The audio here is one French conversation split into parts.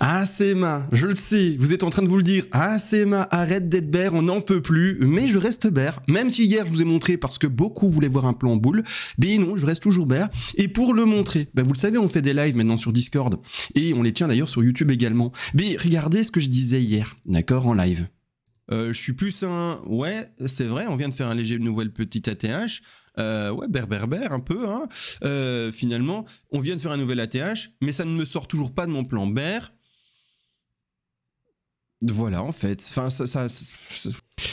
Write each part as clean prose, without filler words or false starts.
Ah CMA, je le sais, vous êtes en train de vous le dire. Ah CMA, arrête d'être bear, on n'en peut plus. Mais je reste bear, même si hier je vous ai montré parce que beaucoup voulaient voir un plan en boule. Mais non, je reste toujours bear. Et pour le montrer, vous le savez, on fait des lives maintenant sur Discord. Et on les tient d'ailleurs sur YouTube également. Mais regardez ce que je disais hier, d'accord, en live. Je suis plus un... Ouais, c'est vrai, on vient de faire un léger nouvelle petite ATH. Ouais, bear, un peu, hein. Finalement, on vient de faire un nouvel ATH, mais ça ne me sort toujours pas de mon plan bear. Voilà, en fait. Enfin,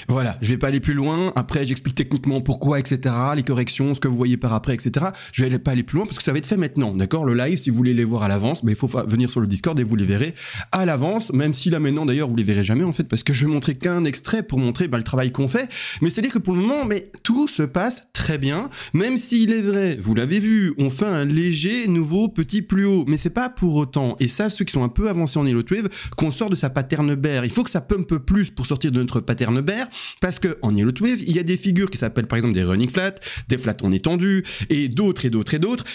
voilà, je vais pas aller plus loin. Après, j'explique techniquement pourquoi, etc. Les corrections, ce que vous voyez par après, etc. Je vais pas aller plus loin parce que ça va être fait maintenant, d'accord? Le live, si vous voulez les voir à l'avance, il faut venir sur le Discord et vous les verrez à l'avance. Même si là, maintenant, d'ailleurs, vous les verrez jamais, en fait, parce que je vais montrer qu'un extrait pour montrer le travail qu'on fait. Mais c'est-à-dire que pour le moment, tout se passe très bien. Même s'il est vrai, vous l'avez vu, on fait un léger nouveau petit plus haut. Mais c'est pas pour autant. Et ça, ceux qui sont un peu avancés en Yellow Wave, qu'on sort de sa pattern bear. Il faut que ça pump plus pour sortir de notre pattern bear. Parce que en Yellow Wave, il y a des figures qui s'appellent par exemple des running flat, des flats en étendue, et d'autres.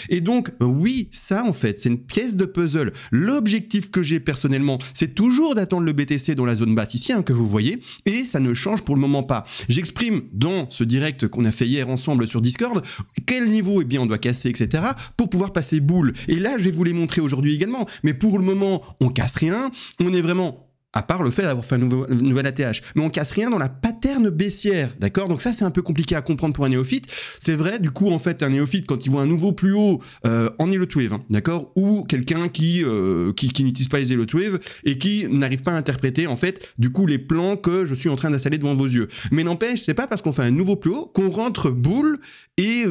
Et donc, oui, ça en fait, c'est une pièce de puzzle. L'objectif que j'ai personnellement, c'est toujours d'attendre le BTC dans la zone basse ici, que vous voyez, et ça ne change pour le moment pas. J'exprime dans ce direct qu'on a fait hier ensemble sur Discord, quel niveau on doit casser, etc. pour pouvoir passer boule. Et là, je vais vous les montrer aujourd'hui également. Mais pour le moment, on casse rien, on est vraiment... à part le fait d'avoir fait un nouvel ATH. Mais on casse rien dans la pattern baissière, d'accord? Donc ça, c'est un peu compliqué à comprendre pour un néophyte. C'est vrai, du coup, en fait, un néophyte, quand il voit un nouveau plus haut en Yellow Wave, d'accord? Ou quelqu'un qui n'utilise pas les Yellow Wave et qui n'arrive pas à interpréter, en fait, du coup, les plans que je suis en train d'installer devant vos yeux. Mais n'empêche, c'est pas parce qu'on fait un nouveau plus haut qu'on rentre boule et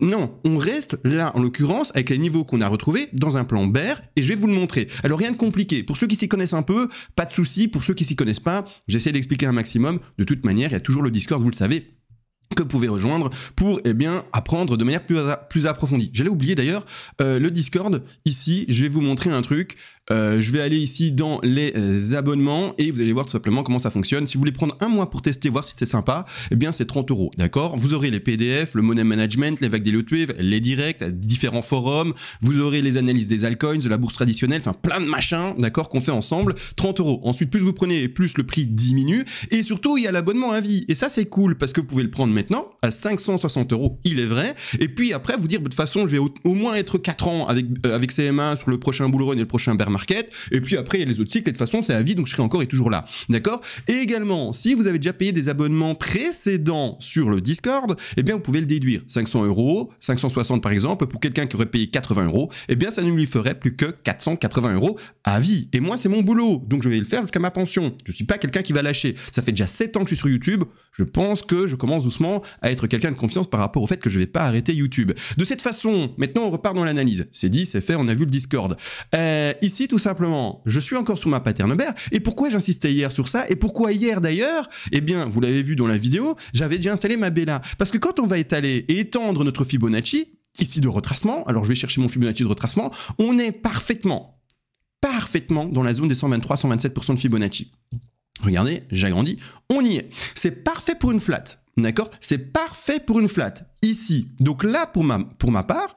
non, on reste là, en l'occurrence, avec les niveaux qu'on a retrouvés dans un plan bear et je vais vous le montrer. Alors, rien de compliqué. Pour ceux qui s'y connaissent un peu, pas de souci. Pour ceux qui s'y connaissent pas, j'essaie d'expliquer un maximum. De toute manière, il y a toujours le Discord, vous le savez, que vous pouvez rejoindre pour apprendre de manière plus approfondie. J'allais oublier d'ailleurs le Discord. Ici, je vais vous montrer un truc. Je vais aller ici dans les abonnements et vous allez voir tout simplement comment ça fonctionne. Si vous voulez prendre un mois pour tester, voir si c'est sympa, c'est 30 €, d'accord? Vous aurez les PDF, le money management, les vagues des Yellow Wave, les directs, différents forums, vous aurez les analyses des altcoins, de la bourse traditionnelle, enfin plein de machins, d'accord, qu'on fait ensemble, 30 €. Ensuite, plus vous prenez, plus le prix diminue et surtout, il y a l'abonnement à vie. Et ça, c'est cool parce que vous pouvez le prendre maintenant à 560 €, il est vrai. Et puis après, vous dire, de toute façon, je vais au moins être 4 ans avec CMA sur le prochain bull run et le prochain bear market. Et puis après, il y a les autres cycles. Et de toute façon, c'est à vie, donc je serai encore et toujours là. D'accord? Et également, si vous avez déjà payé des abonnements précédents sur le Discord, vous pouvez le déduire. 500 €, 560 par exemple, pour quelqu'un qui aurait payé 80 €, ça ne lui ferait plus que 480 € à vie. Et moi, c'est mon boulot. Donc je vais le faire jusqu'à ma pension. Je suis pas quelqu'un qui va lâcher. Ça fait déjà 7 ans que je suis sur YouTube. Je pense que je commence doucement à être quelqu'un de confiance par rapport au fait que je vais pas arrêter YouTube. De cette façon, maintenant on repart dans l'analyse. C'est dit, c'est fait, on a vu le Discord. Ici, tout simplement, je suis encore sur ma pattern bear. Et pourquoi j'insistais hier sur ça? Et pourquoi hier d'ailleurs? Vous l'avez vu dans la vidéo, j'avais déjà installé ma Bella. Parce que quand on va étaler et étendre notre Fibonacci, ici de retracement, alors je vais chercher mon Fibonacci de retracement, on est parfaitement dans la zone des 123-127% de Fibonacci. Regardez, j'agrandis, on y est. C'est parfait pour une flat, d'accord? C'est parfait pour une flat, ici. Donc là, pour ma part,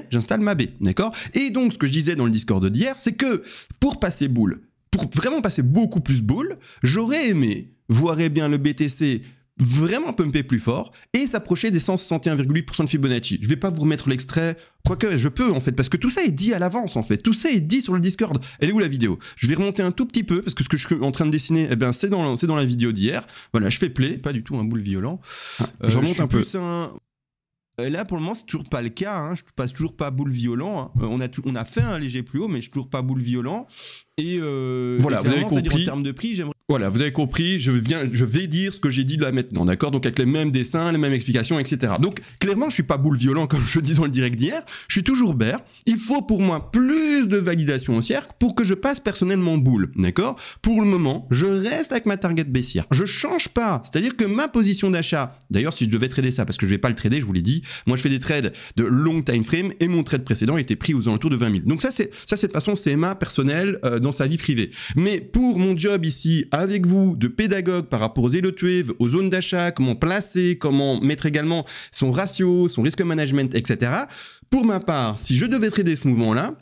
j'installe ma B, d'accord? Et donc, ce que je disais dans le Discord d'hier, c'est que pour passer boule, pour vraiment passer beaucoup plus boule, j'aurais aimé voir bien le BTC vraiment pumper plus fort et s'approcher des 161,8% de Fibonacci. Je vais pas vous remettre l'extrait, quoique je peux en fait, parce que tout ça est dit à l'avance en fait. Tout ça est dit sur le Discord. Elle est où la vidéo? Je vais remonter un tout petit peu, parce que ce que je suis en train de dessiner, c'est dans la vidéo d'hier. Voilà, je fais play, pas du tout un boule violent. Je remonte un peu. Là, pour le moment, c'est toujours pas le cas. Je passe toujours pas boule violent. On a fait un léger plus haut, mais je suis toujours pas boule violent. Et voilà, vous avez compris. En termes de prix, j'aimerais... Voilà, vous avez compris, je vais dire ce que j'ai dit là maintenant, d'accord? Donc avec les mêmes dessins, les mêmes explications, etc. Donc clairement, je suis pas boule violent comme je dis dans le direct d'hier, je suis toujours bear. Il faut pour moi plus de validation haussière pour que je passe personnellement boule, d'accord? Pour le moment, je reste avec ma target baissière. Je change pas, c'est-à-dire que ma position d'achat, d'ailleurs si je devais trader ça, parce que je vais pas le trader, je vous l'ai dit, moi je fais des trades de long time frame et mon trade précédent était pris aux alentours de 20 000. Donc ça c'est de façon CMA personnelle dans sa vie privée. Mais pour mon job ici, avec vous, de pédagogue par rapport aux Yellow Wave, aux zones d'achat, comment placer, comment mettre également son ratio, son risque management, etc. Pour ma part, si je devais trader ce mouvement-là,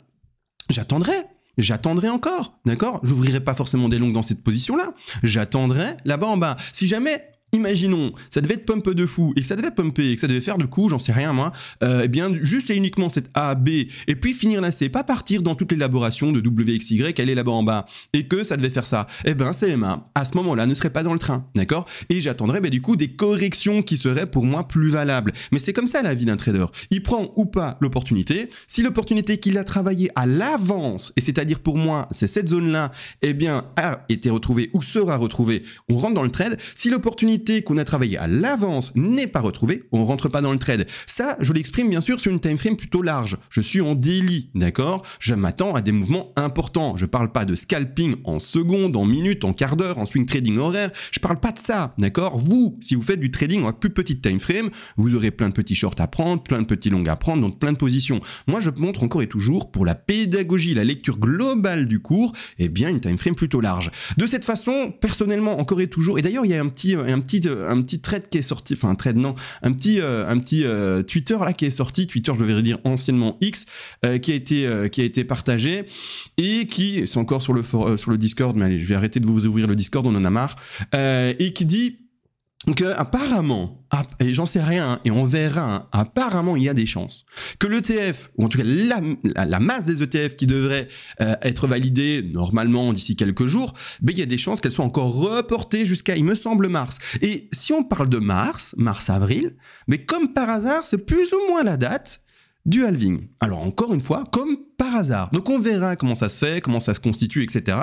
j'attendrais. j'attendrai encore, d'accord? J'ouvrirai pas forcément des longues dans cette position-là. J'attendrai là-bas en bas. Si jamais, imaginons, ça devait être pump de fou et que ça devait pumper et que ça devait faire du coup, j'en sais rien moi, eh bien juste et uniquement cette A, B et puis finir la C, pas partir dans toute l'élaboration de WXY, elle est là-bas en bas et que ça devait faire ça, eh bien CMA à ce moment-là ne serait pas dans le train, d'accord? Et j'attendrais du coup des corrections qui seraient pour moi plus valables. Mais c'est comme ça la vie d'un trader. Il prend ou pas l'opportunité. Si l'opportunité qu'il a travaillée à l'avance, et c'est-à-dire pour moi c'est cette zone-là, eh bien a été retrouvée ou sera retrouvée, on rentre dans le trade. Si l'opportunité qu'on a travaillé à l'avance n'est pas retrouvée, on rentre pas dans le trade. Ça, je l'exprime bien sûr sur une time frame plutôt large. Je suis en daily, d'accord? Je m'attends à des mouvements importants. Je parle pas de scalping en secondes, en minutes, en quart d'heure, en swing trading horaire. Je parle pas de ça, d'accord? Vous, si vous faites du trading en plus petite time frame, vous aurez plein de petits shorts à prendre, plein de petits longs à prendre, donc plein de positions. Moi, je montre encore et toujours pour la pédagogie, la lecture globale du cours, eh bien une time frame plutôt large. De cette façon, personnellement, encore et toujours, et d'ailleurs, il y a un petit thread qui est sorti, enfin un thread non, un petit Twitter là qui est sorti, Twitter je devrais dire anciennement X, qui a été partagé et qui, c'est encore sur le Discord, mais allez, je vais arrêter de vous ouvrir le Discord, on en a marre, et qui dit que apparemment, et j'en sais rien, hein, et on verra, hein, apparemment il y a des chances que l'ETF, ou en tout cas la masse des ETF qui devrait être validée normalement d'ici quelques jours, ben, il y a des chances qu'elles soient encore reportées jusqu'à, il me semble, mars. Et si on parle de mars-avril, mais comme par hasard, c'est plus ou moins la date du halving. Alors encore une fois, comme par hasard. Donc on verra comment ça se fait, comment ça se constitue, etc.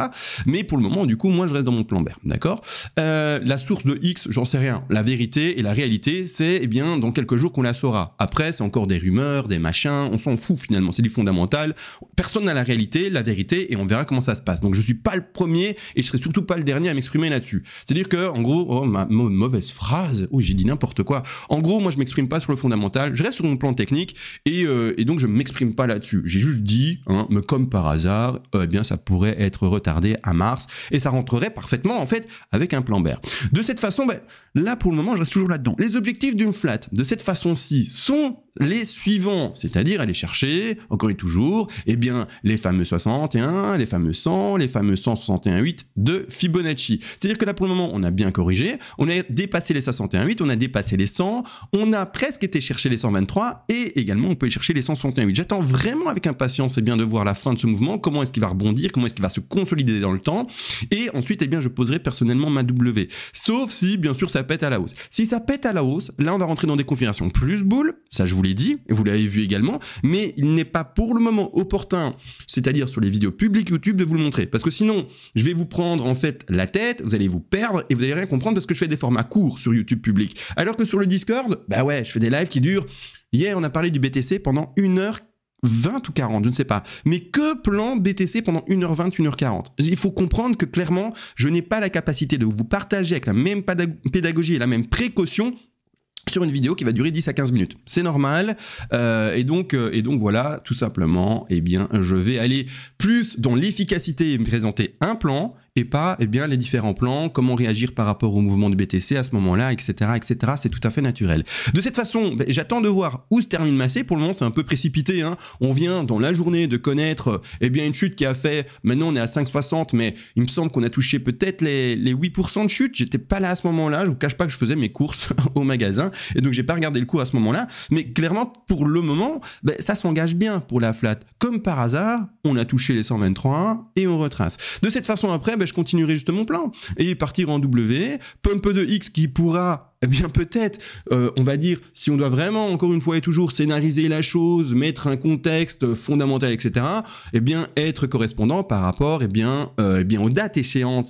Mais pour le moment, du coup, moi je reste dans mon plan vert, d'accord? La source de X, j'en sais rien. La vérité et la réalité, c'est eh bien dans quelques jours qu'on la saura. Après, c'est encore des rumeurs, des machins, on s'en fout finalement, c'est du fondamental. Personne n'a la réalité, la vérité, et on verra comment ça se passe. Donc je suis pas le premier et je serai surtout pas le dernier à m'exprimer là-dessus. C'est-à-dire que, en gros, oh, ma mauvaise phrase, oh j'ai dit n'importe quoi. En gros, moi je m'exprime pas sur le fondamental, je reste sur mon plan technique et donc je m'exprime pas là-dessus. J'ai juste dit, hein, mais comme par hasard, eh bien ça pourrait être retardé à mars et ça rentrerait parfaitement en fait avec un plan vert. De cette façon, ben, là pour le moment je reste toujours là-dedans. Les objectifs d'une flat de cette façon-ci sont les suivants, c'est-à-dire aller chercher encore et toujours, eh bien les fameux 61, les fameux 100, les fameux 161,8 de Fibonacci. C'est-à-dire que là pour le moment on a bien corrigé, on a dépassé les 61,8, on a dépassé les 100, on a presque été chercher les 123 et également on peut aller chercher les 161,8. J'attends vraiment avec impatience bien de voir la fin de ce mouvement, comment est-ce qu'il va rebondir, comment est-ce qu'il va se consolider dans le temps, et ensuite eh bien je poserai personnellement ma W, sauf si bien sûr ça pète à la hausse. Si ça pète à la hausse, là on va rentrer dans des configurations plus bull, ça je vous l'ai dit, et vous l'avez vu également, mais il n'est pas pour le moment opportun, c'est-à-dire sur les vidéos publiques YouTube, de vous le montrer, parce que sinon je vais vous prendre en fait la tête, vous allez vous perdre et vous allez rien comprendre parce que je fais des formats courts sur YouTube public, alors que sur le Discord, bah ouais, je fais des lives qui durent. Hier on a parlé du BTC pendant 1h20 ou 40, je ne sais pas. Mais que plan BTC pendant 1h20, 1h40? Il faut comprendre que clairement, je n'ai pas la capacité de vous partager avec la même pédagogie et la même précaution sur une vidéo qui va durer 10 à 15 minutes. C'est normal. Et donc voilà, tout simplement, eh bien, je vais aller plus dans l'efficacité et me présenter un plan et pas eh bien, les différents plans, comment réagir par rapport au mouvement du BTC à ce moment-là, etc. etc. C'est tout à fait naturel. De cette façon, ben, j'attends de voir où se termine Massé. Pour le moment, c'est un peu précipité. Hein. On vient dans la journée de connaître eh bien, une chute qui a fait, maintenant on est à 5,60, mais il me semble qu'on a touché peut-être les 8% de chute. J'étais pas là à ce moment-là. Je vous cache pas que je faisais mes courses au magasin. Et donc, j'ai pas regardé le cours à ce moment-là. Mais clairement, pour le moment, ben, ça s'engage bien pour la flat. Comme par hasard, on a touché les 123 et on retrace. De cette façon, après, ben, je continuerai juste mon plan et partir en W. Pump de X qui pourra, eh bien, peut-être, on va dire, si on doit vraiment, encore une fois et toujours, scénariser la chose, mettre un contexte fondamental, etc., eh bien, être correspondant par rapport, eh bien, aux dates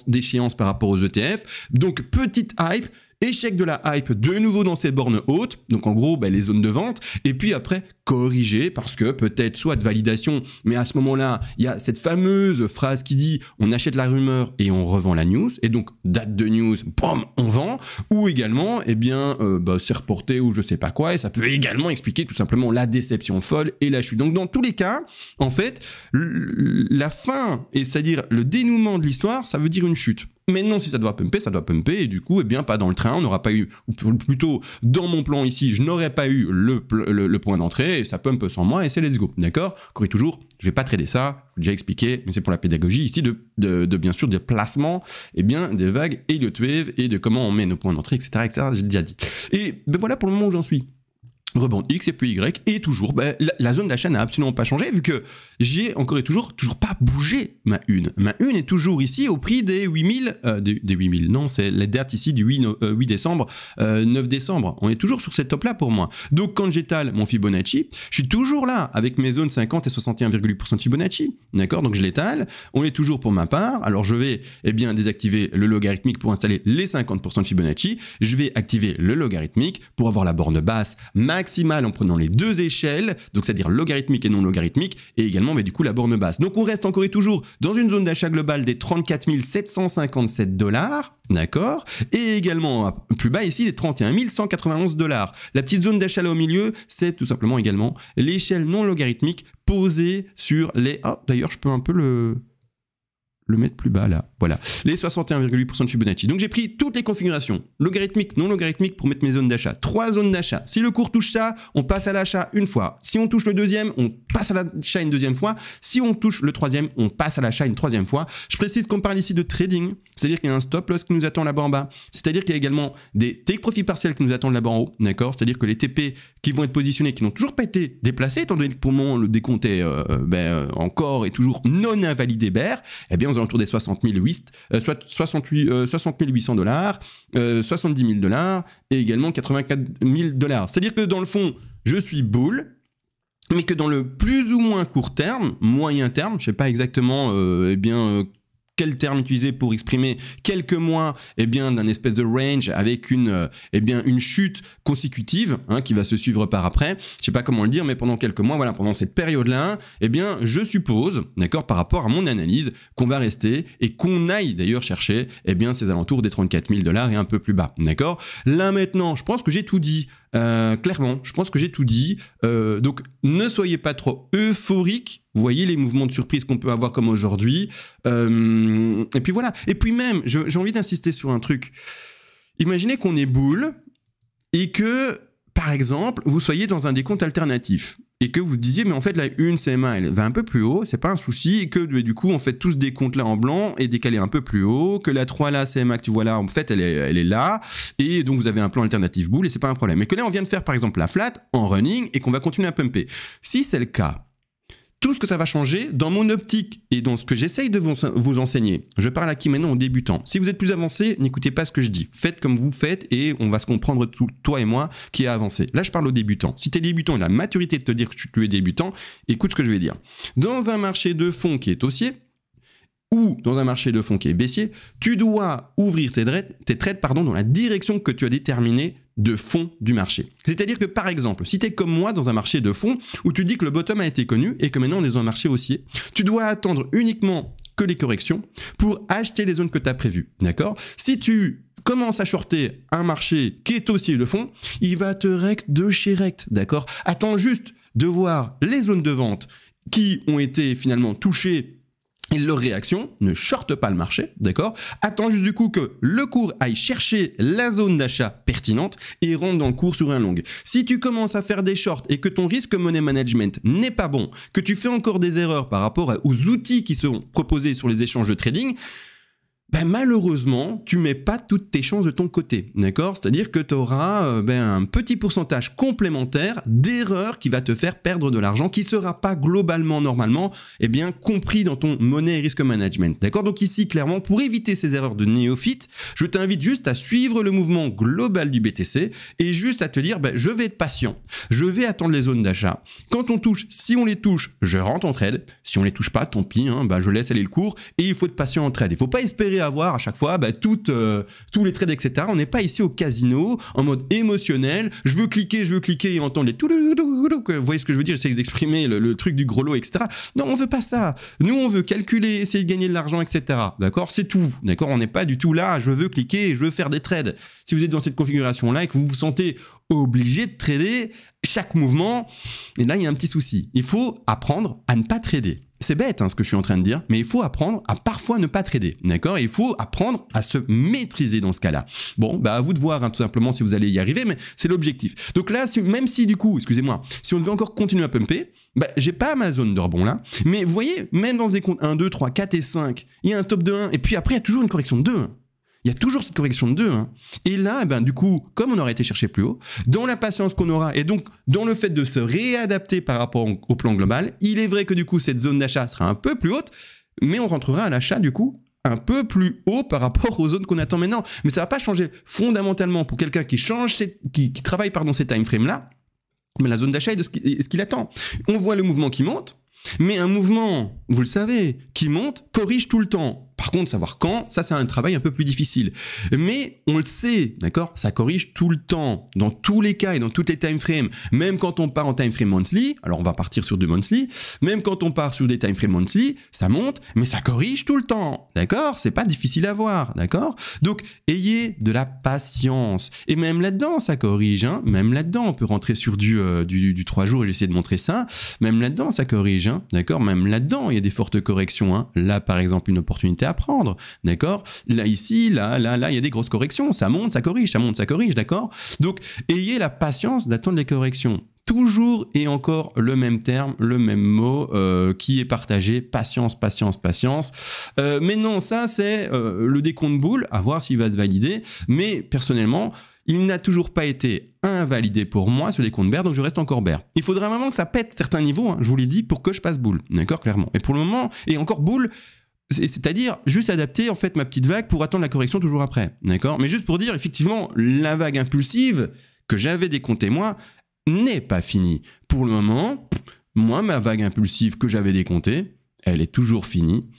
d'échéance par rapport aux ETF. Donc, petite hype. Échec de la hype de nouveau dans ces bornes hautes, donc en gros les zones de vente, et puis après corriger parce que peut-être soit de validation, mais à ce moment-là il y a cette fameuse phrase qui dit on achète la rumeur et on revend la news, et donc date de news, boum, on vend, ou également c'est reporté ou je sais pas quoi, et ça peut également expliquer tout simplement la déception folle et la chute. Donc dans tous les cas, en fait, la fin, et c'est-à-dire le dénouement de l'histoire, ça veut dire une chute. Maintenant, si ça doit pumper, et du coup, eh bien, pas dans le train, on n'aura pas eu, ou plutôt dans mon plan ici, je n'aurais pas eu le point d'entrée, et ça pump sans moi et c'est let's go, d'accord? Encore et toujours, je vais pas trader ça, je vous l'ai déjà expliqué, mais c'est pour la pédagogie ici de bien sûr des placements, et bien des vagues Elliott Wave et de comment on met nos points d'entrée, etc., etc. J'ai déjà dit. Et ben voilà pour le moment où j'en suis. Rebond X et puis Y, et toujours, la zone d'achat n'a absolument pas changé, vu que j'ai encore et toujours pas bougé ma une. Ma une est toujours ici au prix des 8000, des 8000, non, c'est la date ici du 8 décembre, 9 décembre. On est toujours sur cette top-là pour moi. Donc quand j'étale mon Fibonacci, je suis toujours là, avec mes zones 50 et 61,8% de Fibonacci, d'accord? Donc je l'étale, on est toujours pour ma part, alors je vais, désactiver le logarithmique pour installer les 50% de Fibonacci, je vais activer le logarithmique pour avoir la borne basse maximale en prenant les deux échelles, donc c'est-à-dire logarithmique et non logarithmique, et également du coup la borne basse. Donc on reste encore et toujours dans une zone d'achat globale des 34 757 $, d'accord, et également plus bas ici des 31 191 $. La petite zone d'achat là au milieu, c'est tout simplement également l'échelle non logarithmique posée sur les... Oh, d'ailleurs je peux un peu le mettre plus bas là, voilà, les 61,8% de Fibonacci. Donc j'ai pris toutes les configurations, logarithmique, non logarithmique pour mettre mes zones d'achat. 3 zones d'achat. Si le cours touche ça, on passe à l'achat une fois. Si on touche le deuxième, on passe à l'achat une deuxième fois. Si on touche le troisième, on passe à l'achat une troisième fois. Je précise qu'on parle ici de trading, c'est-à-dire qu'il y a un stop loss qui nous attend là-bas en bas. C'est-à-dire qu'il y a également des take profit partiels qui nous attendent là-bas en haut, d'accord? C'est-à-dire que les TP qui vont être positionnés, qui n'ont toujours pas été déplacés, étant donné que pour le moment le décompte est encore et toujours non invalidé bear, eh bien aux alentours des 60 800 $, 70 000 $ et également 84 000 $. C'est-à-dire que dans le fond, je suis bull, mais que dans le plus ou moins court terme, moyen terme, je ne sais pas exactement quel terme utiliser pour exprimer quelques mois d'un espèce de range avec une chute consécutive qui va se suivre par après. Je ne sais pas comment le dire, mais pendant quelques mois, voilà, pendant cette période-là, je suppose, d'accord, par rapport à mon analyse, qu'on va rester et qu'on aille d'ailleurs chercher ces alentours des 34 000 $ et un peu plus bas, d'accord. Là maintenant, je pense que j'ai tout dit. Clairement, je pense que j'ai tout dit. Donc, ne soyez pas trop euphoriques. Vous voyez les mouvements de surprise qu'on peut avoir comme aujourd'hui. Et puis voilà. Et puis même, j'ai envie d'insister sur un truc. Imaginez qu'on est bull et que, par exemple, vous soyez dans un décompte alternatif. Et que vous disiez, mais en fait, la une CMA, elle va un peu plus haut, c'est pas un souci, et que du coup, on fait tous des comptes là en blanc et décalé un peu plus haut, que la 3 là, CMA que tu vois là, en fait, elle est là, et donc vous avez un plan alternatif bull et c'est pas un problème. Et que là, on vient de faire par exemple la flat en running et qu'on va continuer à pumper. Si c'est le cas, tout ce que ça va changer dans mon optique et dans ce que j'essaye de vous enseigner. Je parle à qui maintenant aux débutants. Si vous êtes plus avancé, n'écoutez pas ce que je dis. Faites comme vous faites et on va se comprendre toi et moi qui est avancé. Là, je parle aux débutants. Si tu es débutant et la maturité de te dire que tu es débutant, écoute ce que je vais dire. Dans un marché de fonds qui est haussier, ou dans un marché de fonds qui est baissier, tu dois ouvrir tes trades dans la direction que tu as déterminée de fond du marché. C'est-à-dire que par exemple, si tu es comme moi dans un marché de fonds où tu dis que le bottom a été connu et que maintenant on est dans un marché haussier, tu dois attendre uniquement que les corrections pour acheter les zones que tu as prévues. D'accord? Si tu commences à shorter un marché qui est haussier de fond, il va te rect de chez rect. D'accord? Attends juste de voir les zones de vente qui ont été finalement touchées et leur réaction, ne shorte pas le marché, d'accord? Attends juste du coup que le cours aille chercher la zone d'achat pertinente et rentre dans le cours sur un long. Si tu commences à faire des shorts et que ton risque money management n'est pas bon, que tu fais encore des erreurs par rapport aux outils qui sont proposés sur les échanges de trading, malheureusement, tu mets pas toutes tes chances de ton côté, d'accord? C'est-à-dire que tu auras un petit pourcentage complémentaire d'erreurs qui va te faire perdre de l'argent, qui sera pas globalement, normalement, compris dans ton money et risque management, d'accord? Donc ici, clairement, pour éviter ces erreurs de néophyte, je t'invite juste à suivre le mouvement global du BTC et juste à te dire, je vais être patient, je vais attendre les zones d'achat. Quand on touche, si on les touche, je rentre en trade. Si on les touche pas, tant pis, je laisse aller le cours et il faut être patient en trade. Il faut pas espérer avoir à chaque fois tous les trades, etc. On n'est pas ici au casino en mode émotionnel. Je veux cliquer et entendre les tout. Vous voyez ce que je veux dire? J'essaie d'exprimer le truc du gros lot, etc. Non, on veut pas ça. Nous, on veut calculer, essayer de gagner de l'argent, etc. D'accord? C'est tout. D'accord? On n'est pas du tout là. Je veux cliquer et je veux faire des trades. Si vous êtes dans cette configuration-là et que vous vous sentez obligé de trader chaque mouvement, et là, il y a un petit souci. Il faut apprendre à ne pas trader. c'est bête hein, ce que je suis en train de dire, mais il faut apprendre à parfois ne pas trader, d'accord? Il faut apprendre à se maîtriser dans ce cas-là. Bon, bah à vous de voir hein, tout simplement si vous allez y arriver, mais c'est l'objectif. Donc là, même si du coup, excusez-moi, si on devait encore continuer à pumper, bah j'ai pas ma zone de rebond là, mais vous voyez, même dans des comptes 1, 2, 3, 4 et 5, il y a un top de 1, et puis après il y a toujours une correction de 2. Il y a toujours cette correction de 2. Hein. Et là, eh ben, du coup, comme on aurait été chercher plus haut, dans la patience qu'on aura et donc dans le fait de se réadapter par rapport au plan global, il est vrai que du coup, cette zone d'achat sera un peu plus haute, mais on rentrera à l'achat du coup un peu plus haut par rapport aux zones qu'on attend maintenant. Mais ça ne va pas changer fondamentalement pour quelqu'un qui travaille ces time frames là, mais la zone d'achat est de ce qu'il attend. On voit le mouvement qui monte, mais un mouvement, vous le savez, qui monte, corrige tout le temps. Par contre, savoir quand, ça c'est un travail un peu plus difficile. Mais on le sait, d'accord? Ça corrige tout le temps, dans tous les cas et dans toutes les time frames. Même quand on part en time frame monthly, alors on va partir sur du monthly, même quand on part sur des time frames monthly, ça monte, mais ça corrige tout le temps, d'accord? C'est pas difficile à voir, d'accord? Donc, ayez de la patience. Et même là-dedans, ça corrige, hein? Même là-dedans, on peut rentrer sur du 3 jours et j'essaie de montrer ça. Même là-dedans, ça corrige, hein? D'accord? Même là-dedans, il y a des fortes corrections, hein? Là, par exemple, une opportunité à prendre, d'accord? Là, ici, là, il y a des grosses corrections. Ça monte, ça corrige, d'accord? Donc, ayez la patience d'attendre les corrections. Toujours et encore le même terme, le même mot qui est partagé, patience. Mais non, ça, c'est le décompte boule, à voir s'il va se valider. Mais personnellement, il n'a toujours pas été invalidé pour moi sur des comptes bear, donc je reste encore bear. Il faudrait vraiment que ça pète certains niveaux, hein, je vous l'ai dit, pour que je passe boule, d'accord, clairement. Et pour le moment, et encore boule, c'est-à-dire juste adapter en fait ma petite vague pour attendre la correction toujours après, d'accord? Mais juste pour dire, effectivement, la vague impulsive que j'avais décomptée moi n'est pas finie. Pour le moment, moi, ma vague impulsive que j'avais décomptée, elle est toujours finie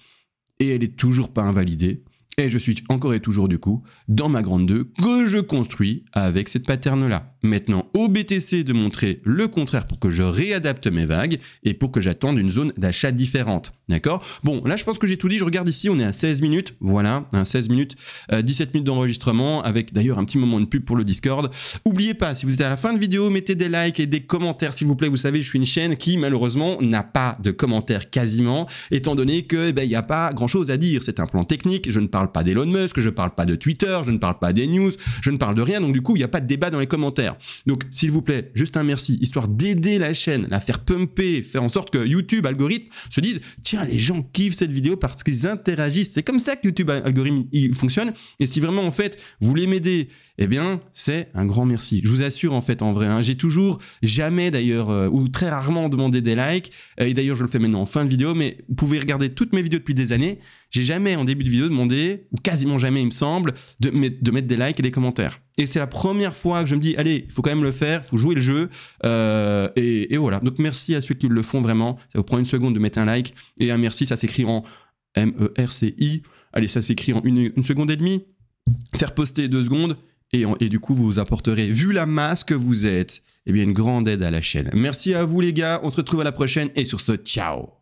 et elle est toujours pas invalidée. Et je suis encore et toujours du coup dans ma grande 2 que je construis avec cette pattern-là. Maintenant, au BTC de montrer le contraire pour que je réadapte mes vagues et pour que j'attende une zone d'achat différente. D'accord? Bon, là, je pense que j'ai tout dit. Je regarde ici, on est à 16 minutes. Voilà, 16 minutes, 17 minutes d'enregistrement avec d'ailleurs un petit moment de pub pour le Discord. N'oubliez pas, si vous êtes à la fin de vidéo, mettez des likes et des commentaires, s'il vous plaît. Vous savez, je suis une chaîne qui, malheureusement, n'a pas de commentaires quasiment, étant donné que, il n'y a pas grand-chose à dire. C'est un plan technique. Je ne parle pas d'Elon Musk, je ne parle pas de Twitter, je ne parle pas des news, je ne parle de rien. Donc, du coup, il n'y a pas de débat dans les commentaires. Donc, s'il vous plaît, juste un merci, histoire d'aider la chaîne, la faire pumper, faire en sorte que YouTube, algorithme, se dise, tiens, les gens kiffent cette vidéo parce qu'ils interagissent. C'est comme ça que YouTube, algorithme, il fonctionne. Et si vraiment, en fait, vous voulez m'aider, eh bien, c'est un grand merci. Je vous assure, en fait, en vrai, hein, j'ai toujours, jamais d'ailleurs, ou très rarement demandé des likes. Et d'ailleurs, je le fais maintenant en fin de vidéo, mais vous pouvez regarder toutes mes vidéos depuis des années. J'ai jamais, en début de vidéo, demandé, ou quasiment jamais, il me semble, de mettre des likes et des commentaires. Et c'est la première fois que je me dis, allez, il faut quand même le faire, il faut jouer le jeu. Et voilà. Donc, merci à ceux qui le font vraiment. Ça vous prend une seconde de mettre un like. Et un merci, ça s'écrit en M-E-R-C-I. Allez, ça s'écrit en une seconde et demie. Faire poster 2 secondes. Et du coup, vous apporterez, vu la masse que vous êtes, eh bien, une grande aide à la chaîne. Merci à vous, les gars. On se retrouve à la prochaine. Et sur ce, ciao!